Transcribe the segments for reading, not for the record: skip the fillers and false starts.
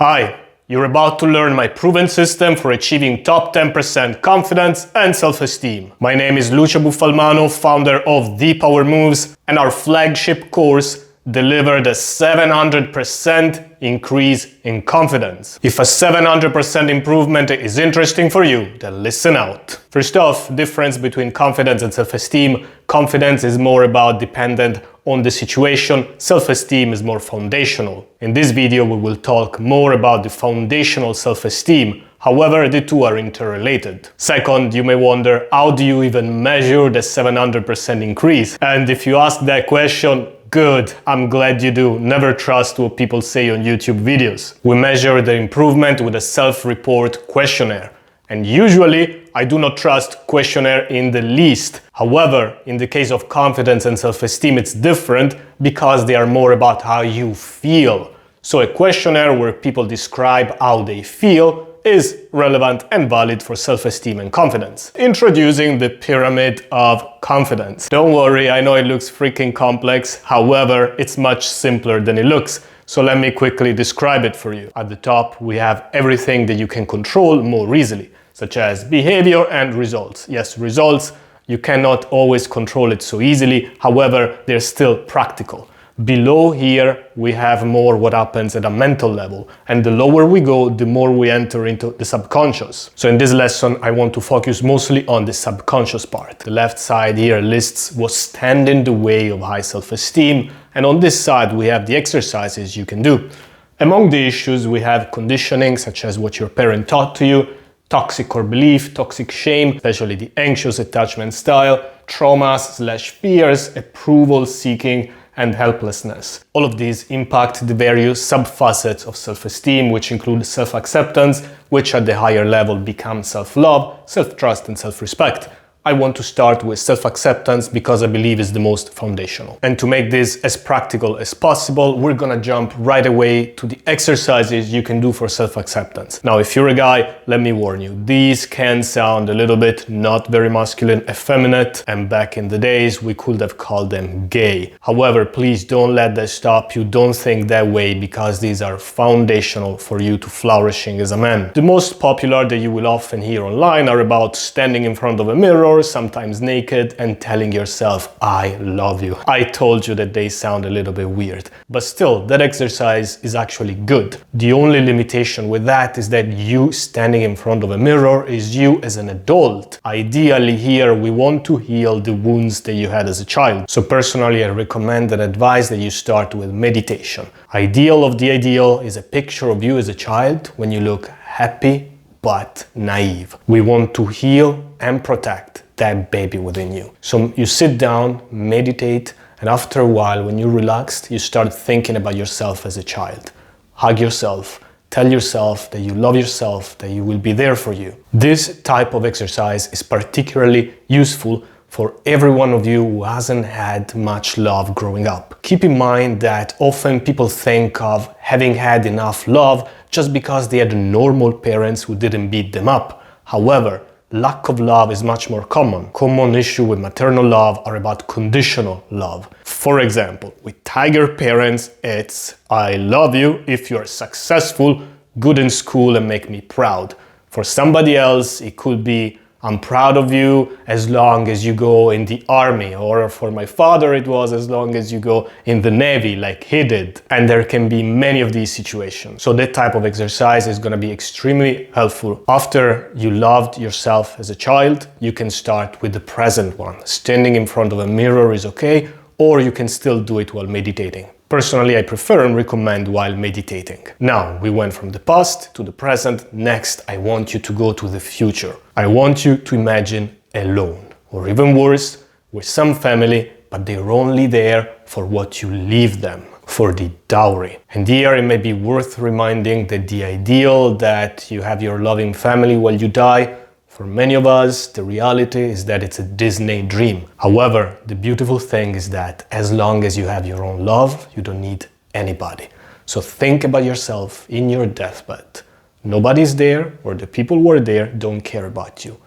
Hi, you're about to learn my proven system for achieving top 10% confidence and self-esteem. My name is Lucio Buffalmano, founder of The Power Moves, and our flagship course delivered a 700% increase in confidence. If a 700% improvement is interesting for you, then listen out. First off, difference between confidence and self-esteem. Confidence is more about dependent on the situation, self-esteem is more foundational. In this video, we will talk more about the foundational self-esteem. However, the two are interrelated. Second, you may wonder, how do you even measure the 700% increase? And if you ask that question, good, I'm glad you do. Never trust what people say on YouTube videos. We measure the improvement with a self-report questionnaire. And usually, I do not trust questionnaire in the least. However, in the case of confidence and self-esteem, it's different because they are more about how you feel. So a questionnaire where people describe how they feel is relevant and valid for self-esteem and confidence. Introducing the pyramid of confidence. Don't worry, I know it looks freaking complex. However, it's much simpler than it looks. So let me quickly describe it for you. At the top, we have everything that you can control more easily, such as behavior and results. Yes, results, you cannot always control it so easily. However, they're still practical. Below here, we have more what happens at a mental level. And the lower we go, the more we enter into the subconscious. So in this lesson, I want to focus mostly on the subconscious part. The left side here lists what stand in the way of high self-esteem. And on this side, we have the exercises you can do. Among the issues, we have conditioning, such as what your parent taught to you, toxic core belief, toxic shame, especially the anxious attachment style, traumas/fears, approval seeking, and helplessness. All of these impact the various subfacets of self-esteem, which include self-acceptance, which at the higher level become self-love, self-trust, and self-respect. I want to start with self-acceptance because I believe it's the most foundational. And to make this as practical as possible, we're gonna jump right away to the exercises you can do for self-acceptance. Now, if you're a guy, let me warn you, these can sound a little bit not very masculine, effeminate, and back in the days, we could have called them gay. However, please don't let that stop you. Don't think that way because these are foundational for you to flourishing as a man. The most popular that you will often hear online are about standing in front of a mirror, sometimes naked, and telling yourself, I love you. I told you that they sound a little bit weird, but still, that exercise is actually good. The only limitation with that is that you standing in front of a mirror is you as an adult. Ideally here, we want to heal the wounds that you had as a child. So personally, I recommend and advise that you start with meditation. Ideal of the ideal is a picture of you as a child when you look happy but naive. We want to heal and protect that baby within you. So you sit down, meditate, and after a while, when you're relaxed, you start thinking about yourself as a child. Hug yourself, tell yourself that you love yourself, that you will be there for you. This type of exercise is particularly useful for every one of you who hasn't had much love growing up. Keep in mind that often people think of having had enough love just because they had normal parents who didn't beat them up. However, lack of love is much more common. Common issue with maternal love are about conditional love. For example, with tiger parents, it's I love you if you're successful, good in school, and make me proud. For somebody else, it could be I'm proud of you as long as you go in the army, or for my father it was as long as you go in the Navy like he did. And there can be many of these situations. So that type of exercise is going to be extremely helpful. After you loved yourself as a child, you can start with the present one. Standing in front of a mirror is okay, or you can still do it while meditating. Personally, I prefer and recommend while meditating. Now, we went from the past to the present. Next, I want you to go to the future. I want you to imagine alone, or even worse, with some family, but they're only there for what you leave them, for the dowry. And here it may be worth reminding that the ideal that you have your loving family while you die, for many of us, the reality is that it's a Disney dream. However, the beautiful thing is that as long as you have your own love, you don't need anybody. So think about yourself in your deathbed. Nobody's there, or the people who are there don't care about you.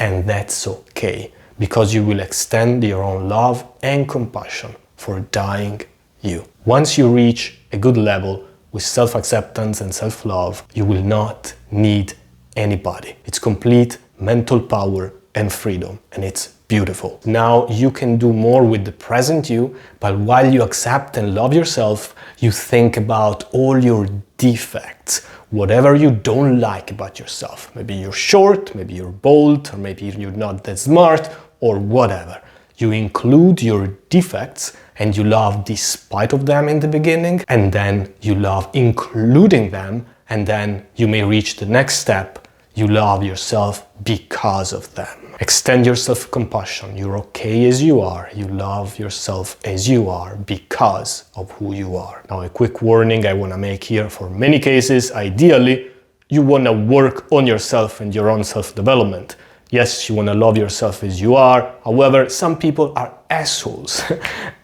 And that's okay, because you will extend your own love and compassion for dying you. Once you reach a good level, with self-acceptance and self-love, you will not need anybody. It's complete mental power and freedom, and it's beautiful. Now you can do more with the present you, but while you accept and love yourself, you think about all your defects, whatever you don't like about yourself. Maybe you're short, maybe you're bold, or maybe you're not that smart, or whatever. You include your defects and you love despite of them in the beginning, and then you love including them, and then you may reach the next step. You love yourself because of them. Extend your self-compassion. You're okay as you are. You love yourself as you are because of who you are. Now, a quick warning I want to make here. For many cases, ideally, you want to work on yourself and your own self-development. Yes, you want to love yourself as you are. However, some people are assholes.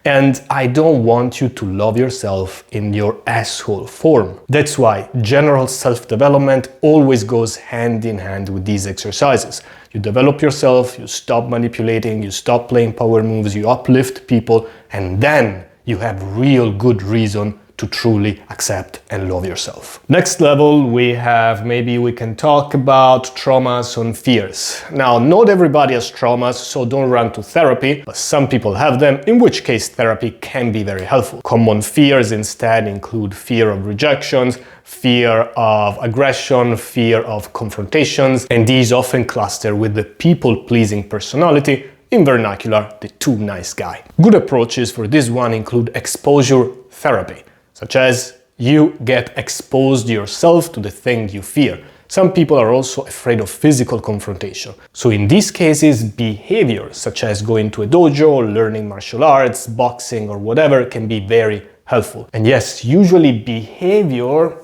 And I don't want you to love yourself in your asshole form. That's why general self-development always goes hand in hand with these exercises. You develop yourself, you stop manipulating, you stop playing power moves, you uplift people, and then you have real good reason to truly accept and love yourself. Next level, maybe we can talk about traumas and fears. Now, not everybody has traumas, so don't run to therapy, but some people have them, in which case therapy can be very helpful. Common fears instead include fear of rejections, fear of aggression, fear of confrontations, and these often cluster with the people-pleasing personality, in vernacular, the too nice guy. Good approaches for this one include exposure therapy, such as you get exposed yourself to the thing you fear. Some people are also afraid of physical confrontation. So in these cases, behaviors such as going to a dojo, learning martial arts, boxing or whatever can be very helpful. And yes, usually behavior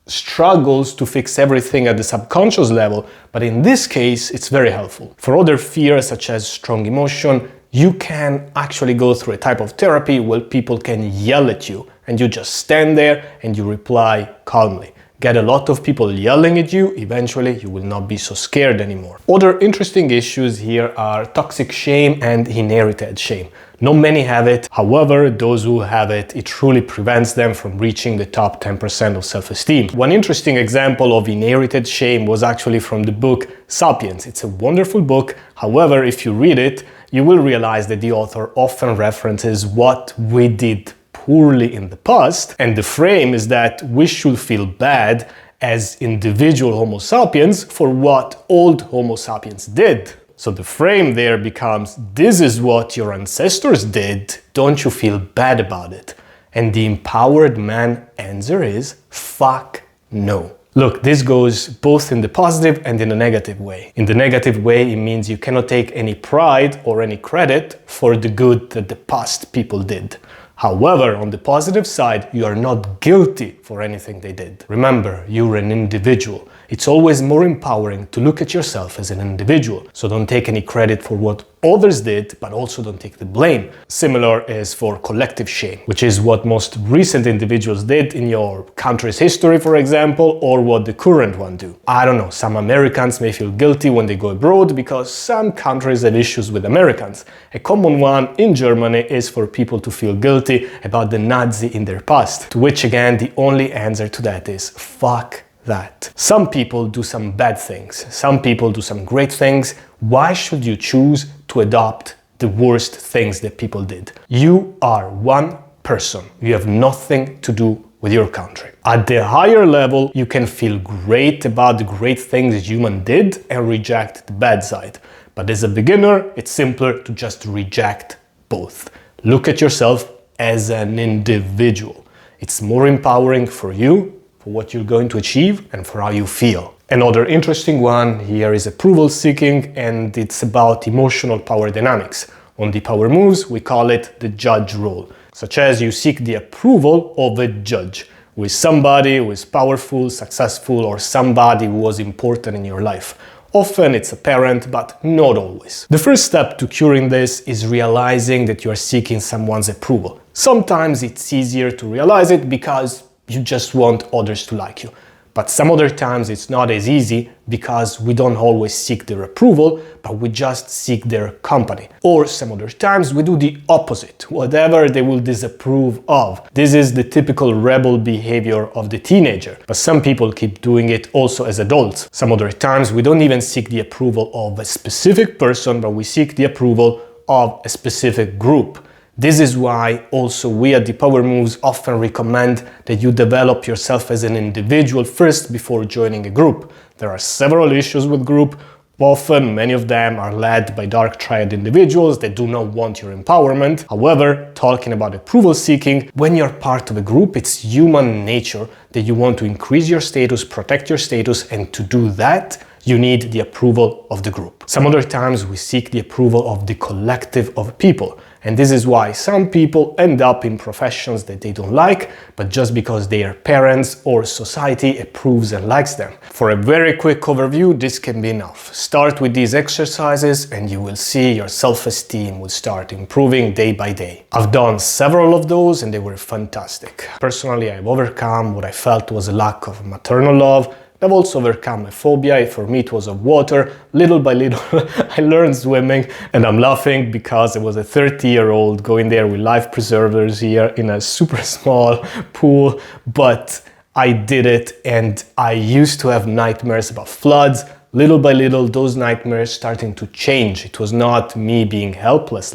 struggles to fix everything at the subconscious level, but in this case, it's very helpful. For other fears such as strong emotion, you can actually go through a type of therapy where people can yell at you and you just stand there and you reply calmly. Get a lot of people yelling at you, eventually you will not be so scared anymore. Other interesting issues here are toxic shame and inherited shame. Not many have it, however, those who have it, it truly prevents them from reaching the top 10% of self-esteem. One interesting example of inherited shame was actually from the book Sapiens. It's a wonderful book, however, if you read it, you will realize that the author often references what we did poorly in the past, and the frame is that we should feel bad as individual Homo sapiens for what old Homo sapiens did. So the frame there becomes, this is what your ancestors did, don't you feel bad about it? And the empowered man answer is, fuck no. Look, this goes both in the positive and in the negative way. In the negative way, it means you cannot take any pride or any credit for the good that the past people did. However, on the positive side, you are not guilty for anything they did. Remember, you're an individual. It's always more empowering to look at yourself as an individual. So don't take any credit for what others did, but also don't take the blame. Similar is for collective shame, which is what most recent individuals did in your country's history, for example, or what the current one do. I don't know, some Americans may feel guilty when they go abroad because some countries have issues with Americans. A common one in Germany is for people to feel guilty about the Nazi in their past, to which again the only answer to that is fuck that. Some people do some bad things, some people do some great things. Why should you choose to adopt the worst things that people did? You are one person. You have nothing to do with your country. At the higher level, you can feel great about the great things human did and reject the bad side. But as a beginner, it's simpler to just reject both. Look at yourself as an individual. It's more empowering for you, for what you're going to achieve, and for how you feel. Another interesting one here is approval seeking, and it's about emotional power dynamics. On the power moves, we call it the judge role, such as you seek the approval of a judge, who is somebody who is powerful, successful, or somebody who was important in your life. Often it's a parent, but not always. The first step to curing this is realizing that you are seeking someone's approval. Sometimes it's easier to realize it because you just want others to like you. But some other times it's not as easy because we don't always seek their approval, but we just seek their company. Or some other times we do the opposite, whatever they will disapprove of. This is the typical rebel behavior of the teenager, but some people keep doing it also as adults. Some other times we don't even seek the approval of a specific person, but we seek the approval of a specific group. This is why also we at the Power Moves often recommend that you develop yourself as an individual first before joining a group. There are several issues with group. Often, many of them are led by dark triad individuals that do not want your empowerment. However, talking about approval seeking, when you're part of a group, it's human nature that you want to increase your status, protect your status, and to do that, you need the approval of the group. Some other times we seek the approval of the collective of people. And this is why some people end up in professions that they don't like, but just because their parents or society approves and likes them. For a very quick overview, this can be enough. Start with these exercises and you will see your self-esteem will start improving day by day. I've done several of those and they were fantastic. Personally, I've overcome what I felt was a lack of maternal love. I've also overcome a phobia. For me it was of water. Little by little I learned swimming, and I'm laughing because I was a 30-year-old going there with life preservers here in a super small pool, but I did it, and I used to have nightmares about floods. Little by little those nightmares starting to change. It was not me being helpless,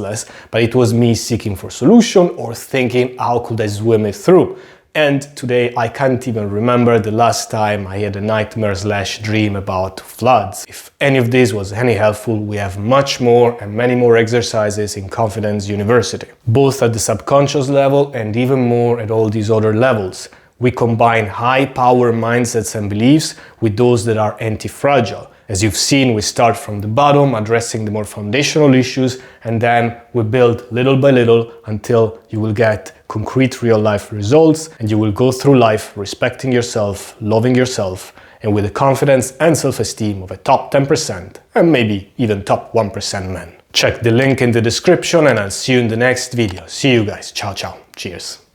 but it was me seeking for solution or thinking how could I swim it through. And today I can't even remember the last time I had a nightmare/dream about floods. If any of this was any helpful, we have much more and many more exercises in Confidence University, both at the subconscious level and even more at all these other levels. We combine high power mindsets and beliefs with those that are anti-fragile. As you've seen, we start from the bottom, addressing the more foundational issues, and then we build little by little until you will get concrete real-life results, and you will go through life respecting yourself, loving yourself, and with the confidence and self-esteem of a top 10% and maybe even top 1% men. Check the link in the description and I'll see you in the next video. See you guys. Ciao, ciao. Cheers.